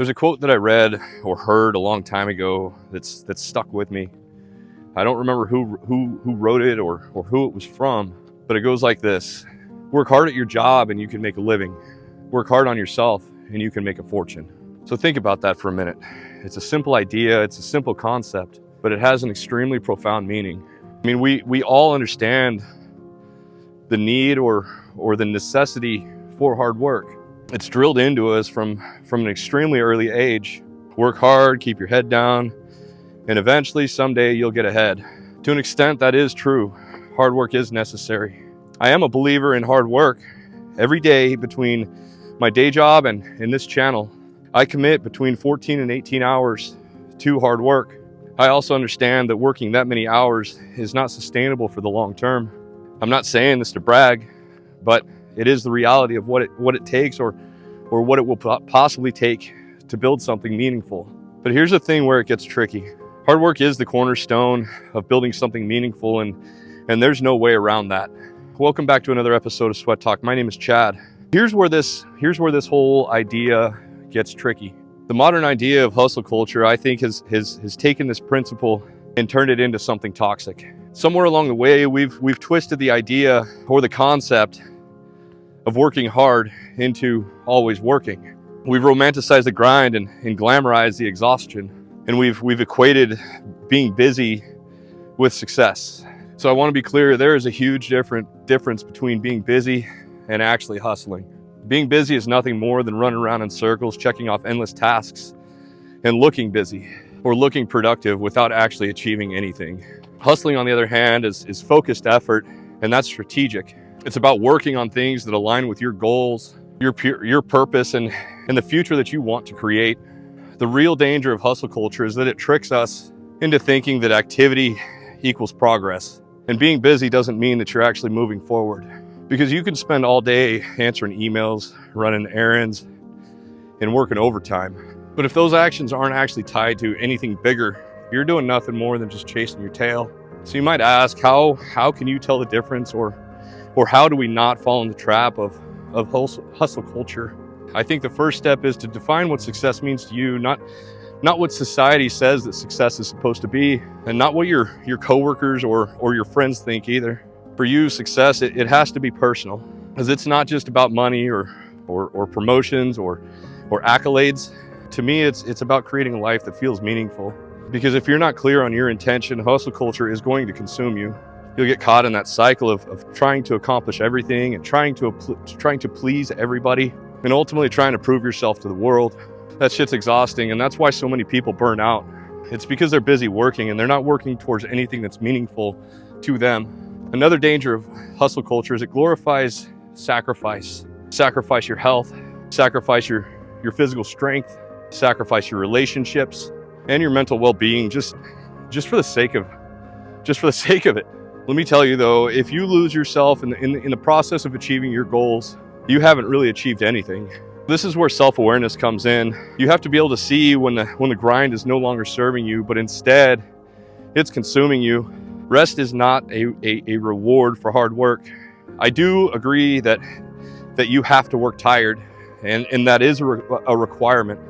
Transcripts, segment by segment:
There's a quote that I read or heard a long time ago that's stuck with me. I don't remember who wrote it or who it was from, but it goes like this: work hard at your job and you can make a living. Work hard on yourself and you can make a fortune. So think about that for a minute. It's a simple idea, it's a simple concept, but it has an extremely profound meaning. I mean, we all understand the need or the necessity for hard work. It's drilled into us from an extremely early age. Work hard, keep your head down, and eventually someday you'll get ahead. To an extent, that is true. Hard work is necessary. I am a believer in hard work. Every day between my day job and in this channel, I commit between 14 and 18 hours to hard work. I also understand that working that many hours is not sustainable for the long term. I'm not saying this to brag, but it is the reality of what it takes or what it will possibly take to build something meaningful. But here's the thing where it gets tricky. Hard work is the cornerstone of building something meaningful, and there's no way around that. Welcome back to another episode of Sweat Talk. My name is Chad. Here's where this whole idea gets tricky. The modern idea of hustle culture, I think, has taken this principle and turned it into something toxic. Somewhere along the way, we've twisted the idea or the concept of working hard into always working. We've romanticized the grind and glamorized the exhaustion, and we've equated being busy with success. So I want to be clear, there is a huge difference between being busy and actually hustling. Being busy is nothing more than running around in circles, checking off endless tasks, and looking busy or looking productive without actually achieving anything. Hustling, on the other hand, is focused effort, and that's strategic. It's about working on things that align with your goals, your purpose, and the future that you want to create. The real danger of hustle culture is that it tricks us into thinking that activity equals progress. And being busy doesn't mean that you're actually moving forward. Because you can spend all day answering emails, running errands, and working overtime. But if those actions aren't actually tied to anything bigger, you're doing nothing more than just chasing your tail. So you might ask, how can you tell the difference, or how do we not fall in the trap of hustle culture? I think the first step is to define what success means to you, not what society says that success is supposed to be, and not what your coworkers or your friends think either. For you, success, it has to be personal, because it's not just about money or promotions or accolades. To me, it's about creating a life that feels meaningful. Because if you're not clear on your intention, hustle culture is going to consume you. You'll get caught in that cycle of trying to accomplish everything and trying to please everybody, and ultimately trying to prove yourself to the world. That shit's exhausting, and that's why so many people burn out. It's because they're busy working and they're not working towards anything that's meaningful to them. Another danger of hustle culture is it glorifies sacrifice. Sacrifice your health, sacrifice your physical strength, sacrifice your relationships and your mental well-being just for the sake of it. Let me tell you though, if you lose yourself in the process of achieving your goals, you haven't really achieved anything. This is where self-awareness comes in. You have to be able to see when the grind is no longer serving you, but instead it's consuming you. Rest is not a reward for hard work. I do agree that you have to work tired, and that is a requirement.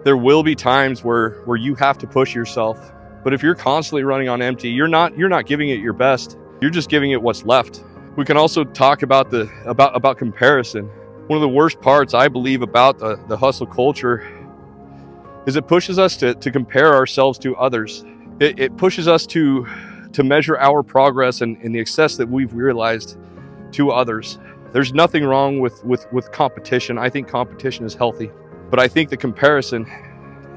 There will be times where you have to push yourself, but if you're constantly running on empty, you're not giving it your best. You're just giving it what's left. We can also talk about comparison. One of the worst parts, I believe, about the hustle culture is it pushes us to compare ourselves to others. It pushes us to measure our progress and the success that we've realized to others. There's nothing wrong with competition. I think competition is healthy, but I think the comparison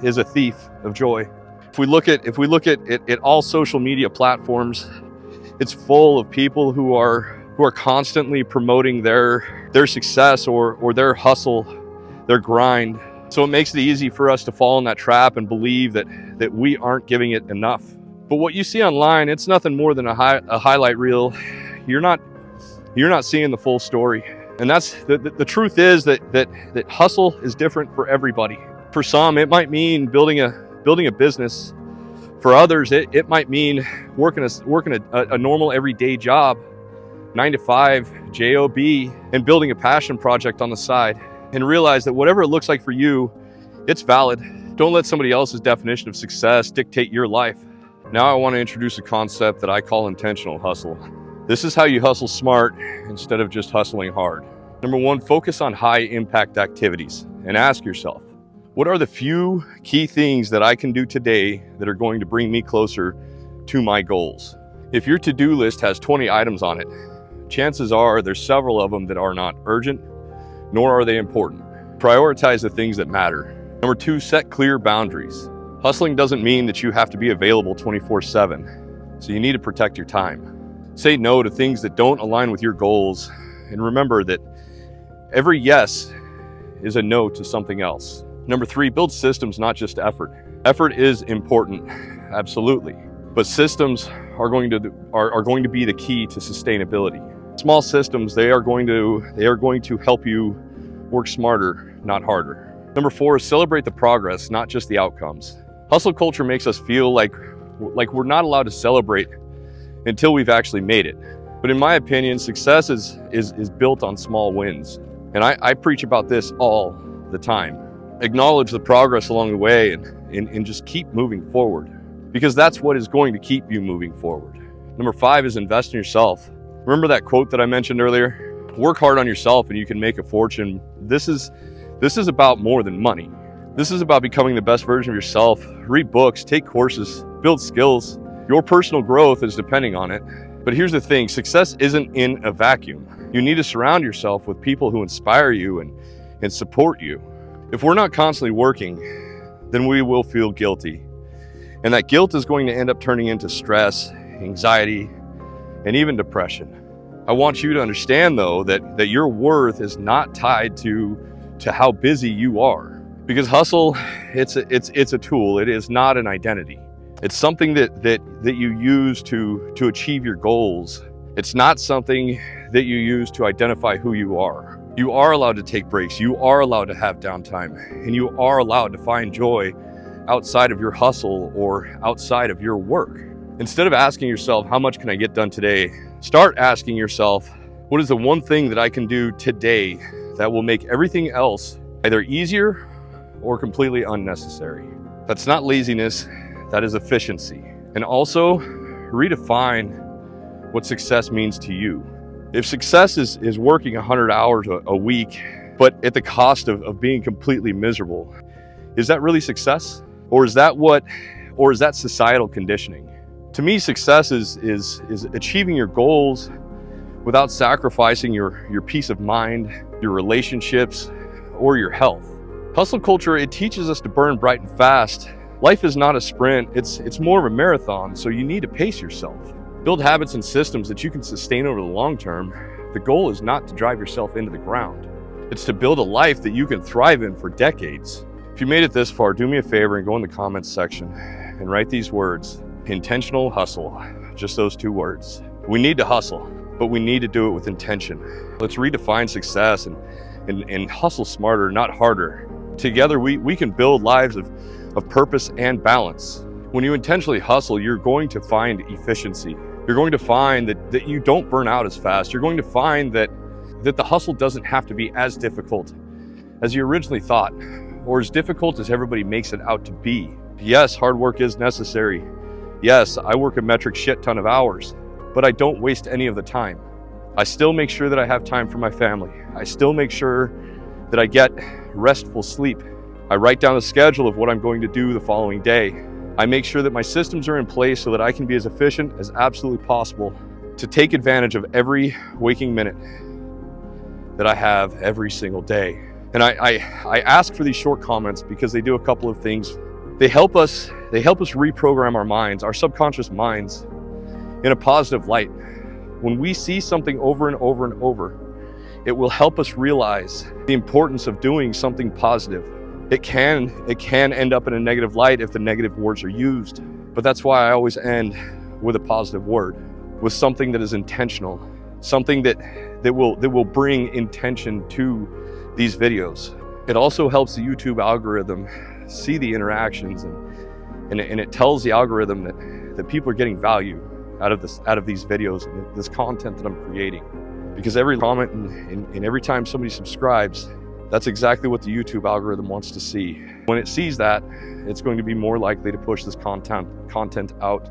is a thief of joy. If we look at all social media platforms, it's full of people who are constantly promoting their success or their hustle, their grind. So it makes it easy for us to fall in that trap and believe that we aren't giving it enough. But what you see online, it's nothing more than a highlight reel. You're not seeing the full story. And that's the truth is that hustle is different for everybody. For some, it might mean building a business. For others, it might mean working a normal everyday job, 9-to-5 job, and building a passion project on the side. And realize that whatever it looks like for you, It's valid. Don't let somebody else's definition of success dictate your life. Now I want to introduce a concept that I call intentional hustle. This is how you hustle smart instead of just hustling hard. Number one, focus on high impact activities and ask yourself, what are the few key things that I can do today that are going to bring me closer to my goals? If your to-do list has 20 items on it, chances are there's several of them that are not urgent, nor are they important. Prioritize the things that matter. Number two, set clear boundaries. Hustling doesn't mean that you have to be available 24/7, so you need to protect your time. Say no to things that don't align with your goals, and remember that every yes is a no to something else. Number three, build systems, not just effort. Effort is important, absolutely, but systems are going to be the key to sustainability. Small systems, they are going to help you work smarter, not harder. Number four is celebrate the progress, not just the outcomes. Hustle culture makes us feel like we're not allowed to celebrate until we've actually made it. But in my opinion, success is built on small wins. And I preach about this all the time. Acknowledge the progress along the way and just keep moving forward, because that's what is going to keep you moving forward. Number five is invest in yourself. Remember that quote that I mentioned earlier? Work hard on yourself and you can make a fortune. This is about more than money. This is about becoming the best version of yourself. Read books, take courses, build skills. Your personal growth is depending on it. But here's the thing, success isn't in a vacuum. You need to surround yourself with people who inspire you and support you. If we're not constantly working, then we will feel guilty. And that guilt is going to end up turning into stress, anxiety, and even depression. I want you to understand though that your worth is not tied to how busy you are. Because hustle, it's a tool, it is not an identity. It's something that you use to achieve your goals. It's not something that you use to identify who you are. You are allowed to take breaks, you are allowed to have downtime, and you are allowed to find joy outside of your hustle or outside of your work. Instead of asking yourself, how much can I get done today? Start asking yourself, what is the one thing that I can do today that will make everything else either easier or completely unnecessary? That's not laziness, that is efficiency. And also, redefine what success means to you. If success is working 100 hours a week, but at the cost of being completely miserable, is that really success? Or is that societal conditioning? To me, success is achieving your goals without sacrificing your peace of mind, your relationships, or your health. Hustle culture, it teaches us to burn bright and fast. Life is not a sprint, it's more of a marathon, so you need to pace yourself. Build habits and systems that you can sustain over the long term. The goal is not to drive yourself into the ground. It's to build a life that you can thrive in for decades. If you made it this far, do me a favor and go in the comments section and write these words, intentional hustle, just those two words. We need to hustle, but we need to do it with intention. Let's redefine success and hustle smarter, not harder. Together, we can build lives of purpose and balance. When you intentionally hustle, you're going to find efficiency. You're going to find that you don't burn out as fast. You're going to find that the hustle doesn't have to be as difficult as you originally thought, or as difficult as everybody makes it out to be. Yes, hard work is necessary. Yes, I work a metric shit ton of hours, but I don't waste any of the time. I still make sure that I have time for my family. I still make sure that I get restful sleep. I write down a schedule of what I'm going to do the following day. I make sure that my systems are in place so that I can be as efficient as absolutely possible to take advantage of every waking minute that I have every single day. And I ask for these short comments because they do a couple of things. They help us reprogram our minds, our subconscious minds, in a positive light. When we see something over and over and over, it will help us realize the importance of doing something positive. It can end up in a negative light if the negative words are used. But that's why I always end with a positive word, with something that is intentional, something that will bring intention to these videos. It also helps the YouTube algorithm see the interactions and it tells the algorithm that people are getting value out of these videos and this content that I'm creating. Because every comment and every time somebody subscribes, That's exactly what the YouTube algorithm wants to see. When it sees that, it's going to be more likely to push this content out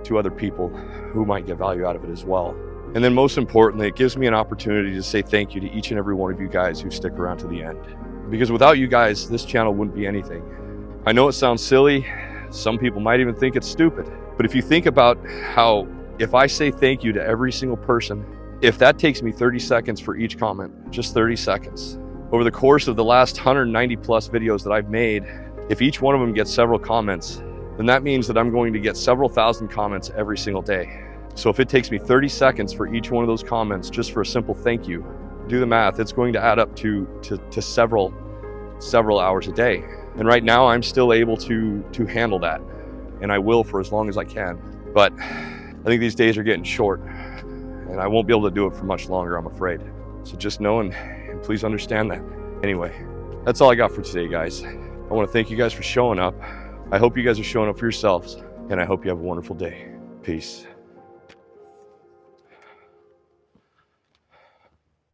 to other people who might get value out of it as well. And then most importantly, it gives me an opportunity to say thank you to each and every one of you guys who stick around to the end. Because without you guys, this channel wouldn't be anything. I know it sounds silly. Some people might even think it's stupid. But if you think about how, if I say thank you to every single person, if that takes me 30 seconds for each comment, just 30 seconds, over the course of the last 190 plus videos that I've made, if each one of them gets several comments, then that means that I'm going to get several thousand comments every single day. So if it takes me 30 seconds for each one of those comments, just for a simple thank you, do the math, it's going to add up to several hours a day. And right now I'm still able to handle that, and I will for as long as I can. But I think these days are getting short, and I won't be able to do it for much longer, I'm afraid. So just know and please understand that. Anyway, that's all I got for today, guys. I want to thank you guys for showing up. I hope you guys are showing up for yourselves, and I hope you have a wonderful day. Peace.